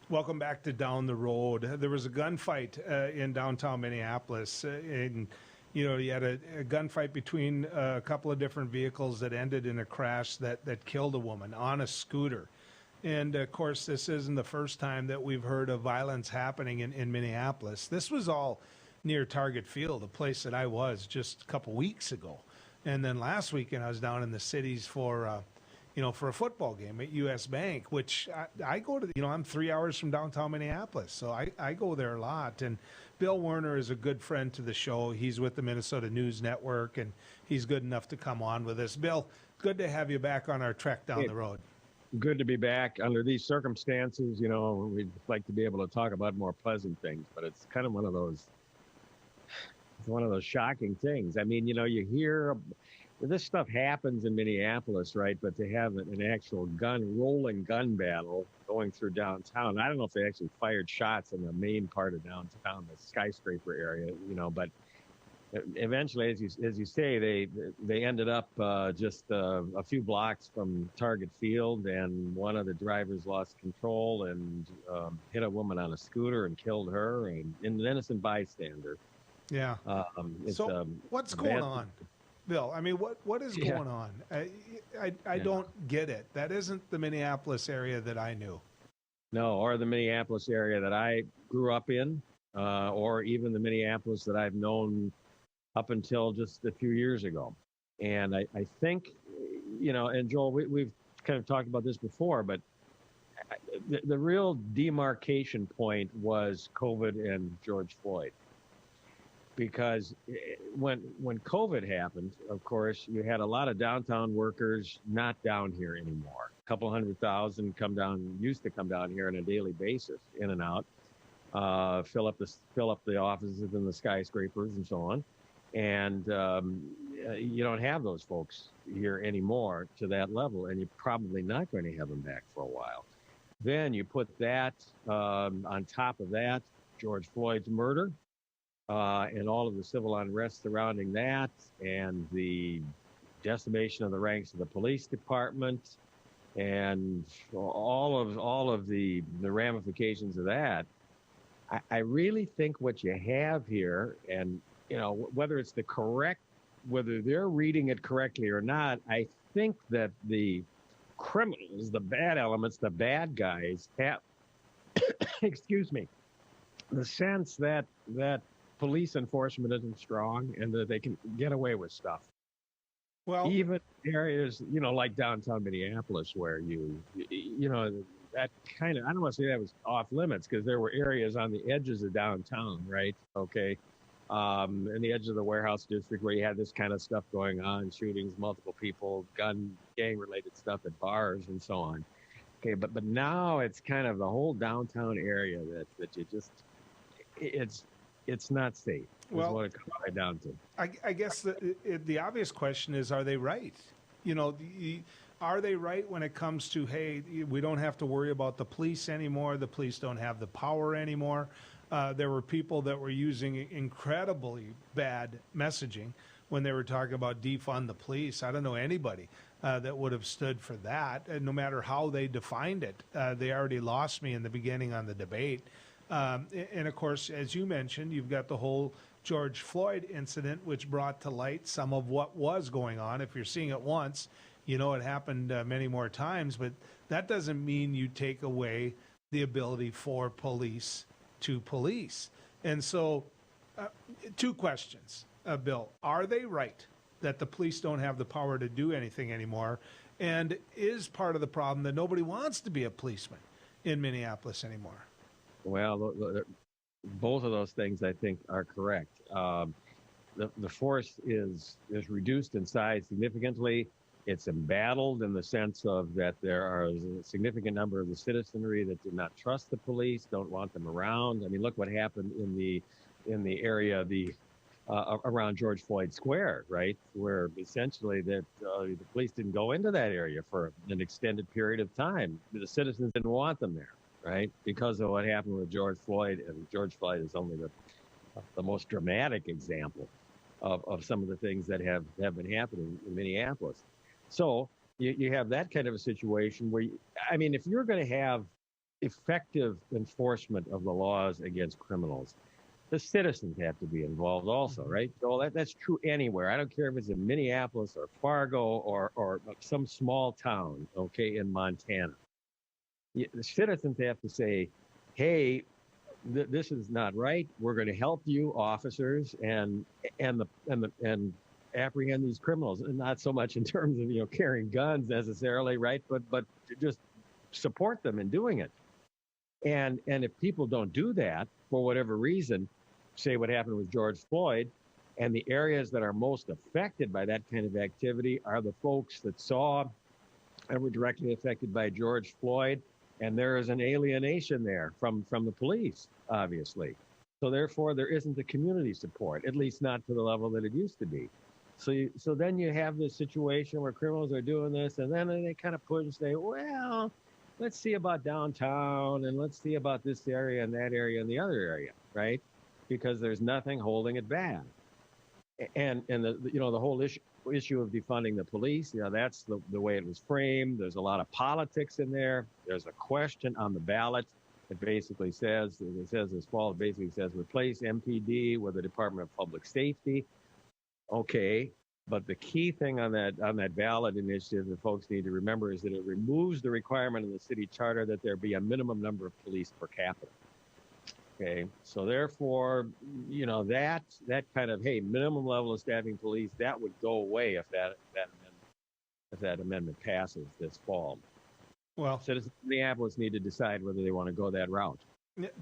Welcome back to Down the Road. There was a gunfight in downtown Minneapolis, and you had a gunfight between a couple of different vehicles that ended in a crash that killed a woman on a scooter. And of course, this isn't the first time that we've heard of violence happening in Minneapolis. This was all near Target Field, a place that I was just a couple weeks ago. And then last weekend, I was down in the cities for a football game at US Bank, which I go to. I'm 3 hours from downtown Minneapolis, so I go there a lot. And Bill Werner is a good friend to the show. He's with the Minnesota News Network, and he's good enough to come on with us. Bill, good to have you back on our trek down the road. Good to be back under these circumstances. We'd like to be able to talk about more pleasant things, but it's kind of one of those shocking things. I mean, you hear this stuff happens in Minneapolis, right? But to have an actual rolling gun battle going through downtown, I don't know if they actually fired shots in the main part of downtown, the skyscraper area, but eventually, as you say, they ended up just a few blocks from Target Field, and one of the drivers lost control and hit a woman on a scooter and killed her, and an innocent bystander. Yeah. So what's going on, Bill? I mean, what is going on? I don't get it. That isn't the Minneapolis area that I knew. No, or the Minneapolis area that I grew up in, or even the Minneapolis that I've known up until just a few years ago. And I think, and Joel, we've kind of talked about this before, but the real demarcation point was COVID and George Floyd. Because when COVID happened, of course, you had a lot of downtown workers not down here anymore. A couple 100,000 used to come down here on a daily basis, in and out, fill up the offices and the skyscrapers and so on. And you don't have those folks here anymore to that level, and you're probably not going to have them back for a while. Then you put that on top of that, George Floyd's murder, and all of the civil unrest surrounding that, and the decimation of the ranks of the police department, and all of the ramifications of that. I really think what you have here, and whether they're reading it correctly or not, I think that the criminals, the bad elements, the bad guys have, excuse me, the sense that police enforcement isn't strong and that they can get away with stuff. Well, even areas, like downtown Minneapolis, where that kind of, I don't want to say that was off limits, because there were areas on the edges of downtown, right? Okay. In the edge of the warehouse district where you had this kind of stuff going on, shootings, multiple people, gang-related stuff at bars and so on. Okay, but now it's kind of the whole downtown area that you just, it's not safe. Well, what it comes right down to. I guess the obvious question is, are they right? Are they right when it comes to, hey, we don't have to worry about the police anymore, the police don't have the power anymore? There were people that were using incredibly bad messaging when they were talking about defund the police. I don't know anybody that would have stood for that, no matter how they defined it. They already lost me in the beginning on the debate. And of course, as you mentioned, you've got the whole George Floyd incident, which brought to light some of what was going on. If you're seeing it once, it happened many more times, but that doesn't mean you take away the ability for police to police. And so, two questions, Bill. Are they right that the police don't have the power to do anything anymore? And is part of the problem that nobody wants to be a policeman in Minneapolis anymore? Well, both of those things, I think, are correct. The force is reduced in size significantly. It's embattled in the sense of that there are a significant number of the citizenry that do not trust the police, don't want them around. I mean, look what happened in the area around George Floyd Square, right, where essentially the police didn't go into that area for an extended period of time. The citizens didn't want them there, right, because of what happened with George Floyd. And George Floyd is only the most dramatic example of some of the things that have been happening in Minneapolis. So you have that kind of a situation where, if you're going to have, effective enforcement of the laws against criminals, the citizens have to be involved also, right? So that's true anywhere. I don't care if it's in Minneapolis or Fargo or some small town, okay, in Montana. The citizens have to say, hey, this is not right. We're going to help you, officers, and apprehend these criminals, and not so much in terms of carrying guns necessarily, right? But to just support them in doing it. And if people don't do that for whatever reason, say what happened with George Floyd, and the areas that are most affected by that kind of activity are the folks that saw and were directly affected by George Floyd, and there is an alienation there from the police, obviously. So therefore, there isn't the community support, at least not to the level that it used to be. So then you have this situation where criminals are doing this, and then they kind of push and say, well, let's see about downtown, and let's see about this area and that area and the other area, right? Because there's nothing holding it back. And the whole issue of defunding the police, that's the way it was framed. There's a lot of politics in there. There's a question on the ballot that basically says this fall, it basically says replace MPD with the Department of Public Safety. Okay, but the key thing on that ballot initiative that folks need to remember is that it removes the requirement in the city charter that there be a minimum number of police per capita. Okay, so therefore, that kind of, hey, minimum level of staffing police, that would go away if that amendment passes this fall. Well, citizens of Minneapolis need to decide whether they want to go that route.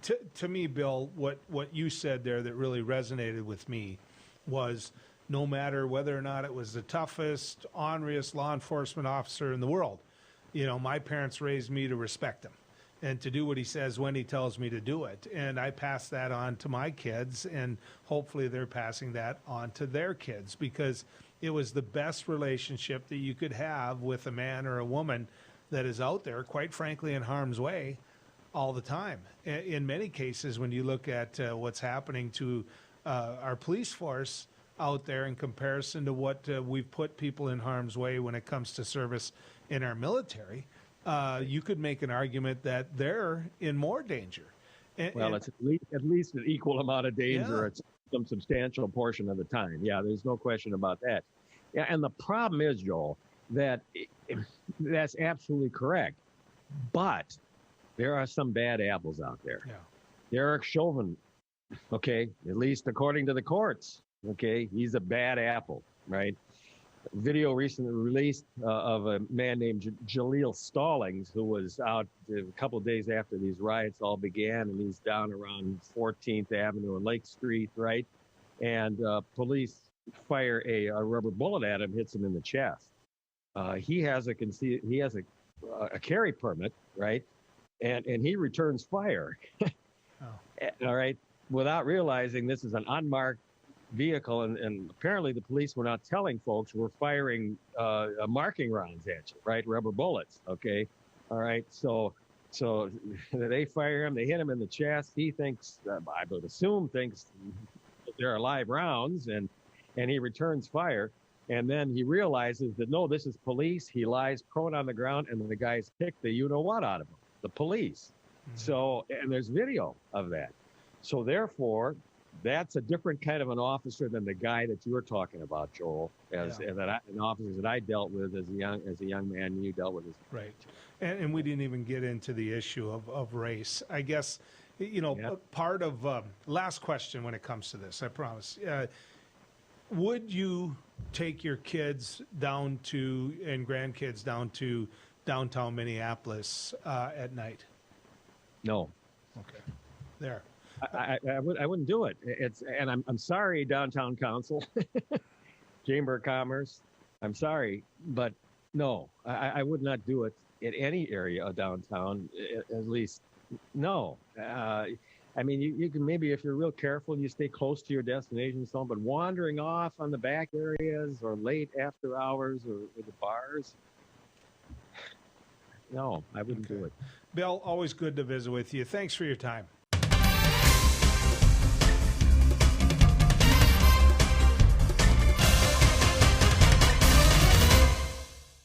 To me, Bill, what you said there that really resonated with me was, no matter whether or not it was the toughest, orneriest law enforcement officer in the world, my parents raised me to respect him and to do what he says when he tells me to do it. And I pass that on to my kids, and hopefully they're passing that on to their kids, because it was the best relationship that you could have with a man or a woman that is out there, quite frankly, in harm's way all the time. In many cases, when you look at what's happening to our police force out there in comparison to what we've put people in harm's way when it comes to service in our military, you could make an argument that they're in more danger. It's at least an equal amount of danger at some substantial portion of the time. Yeah, there's no question about that. Yeah, and the problem is, Joel, that that's absolutely correct. But there are some bad apples out there. Yeah. Derek Chauvin, okay, at least according to the courts, okay, he's a bad apple, right? Video recently released of a man named Jaleel Stallings, who was out a couple of days after these riots all began, and he's down around 14th Avenue and Lake Street, right? And police fire a rubber bullet at him, hits him in the chest. He has a carry permit, right? And he returns fire. All right, without realizing this is an unmarked vehicle, and apparently the police were not telling folks we're firing marking rounds at you, right? Rubber bullets. Okay, all right. So they fire him. They hit him in the chest. He thinks, I would assume, thinks they're live rounds, and he returns fire. And then he realizes that, no, this is police. He lies prone on the ground, and the guys kick the you-know-what out of him, the police. Mm-hmm. So, and there's video of that. So therefore, that's a different kind of an officer than the guy that you were talking about, Joel, an officer that I dealt with as a young man, and you dealt with as right. And we didn't even get into the issue of race. I guess, part of last question when it comes to this, I promise. Would you take your kids and grandkids down to downtown Minneapolis at night? No. Okay. There. I wouldn't do it. And I'm sorry, downtown council, Chamber of Commerce. I'm sorry, but no, I would not do it in any area of downtown. At least, no. I mean, you can maybe, if you're real careful, you stay close to your destination, so on. But wandering off on the back areas or late after hours or the bars, no, I wouldn't do it. Bill, always good to visit with you. Thanks for your time.